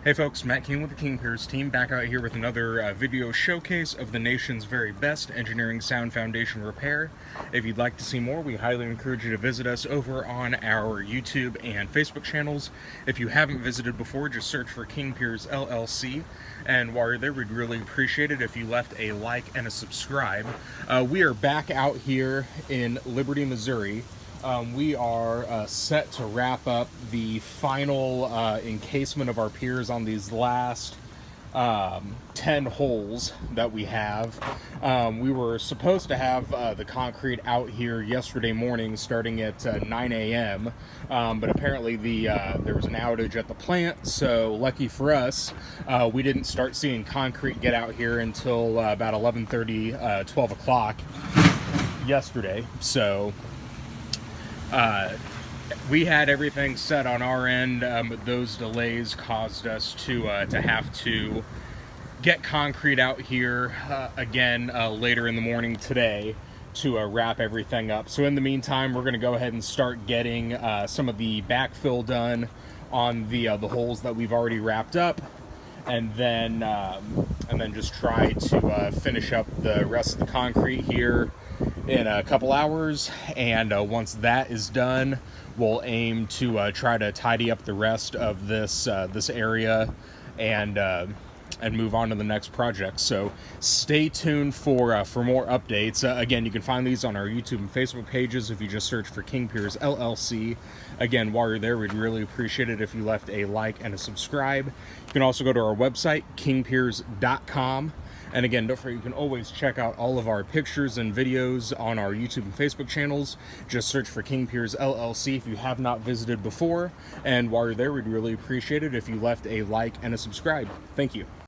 Hey folks, Matt King with the King Piers team back out here with another video showcase of the nation's very best engineering sound foundation repair. If you'd like to see more, we highly encourage you to visit us over on our YouTube and Facebook channels. If you haven't visited before, just search for King Piers LLC. And while you're there, we'd really appreciate it if you left a like and a subscribe. We are back out here in Liberty, Missouri. We are set to wrap up the final encasement of our piers on these last 10 holes that we have. We were supposed to have the concrete out here yesterday morning starting at 9 a.m. But apparently there was an outage at the plant, so lucky for us, we didn't start seeing concrete get out here until about 11:30, 12 o'clock yesterday. So we had everything set on our end, but those delays caused us to have to get concrete out here again later in the morning today to wrap everything up. So in the meantime, we're going to go ahead and start getting some of the backfill done on the holes that we've already wrapped up, and then just try to finish up the rest of the concrete here in a couple hours. And once that is done, we'll aim to try to tidy up the rest of this area and move on to the next project. So stay tuned for more updates. Again, you can find these on our YouTube and Facebook pages if you just search for King Piers LLC. Again, while you're there, we'd really appreciate it if you left a like and a subscribe. You can also go to our website, kingpiers.com. And again, don't forget, you can always check out all of our pictures and videos on our YouTube and Facebook channels. Just search for King Piers LLC if you have not visited before. And while you're there, we'd really appreciate it if you left a like and a subscribe. Thank you.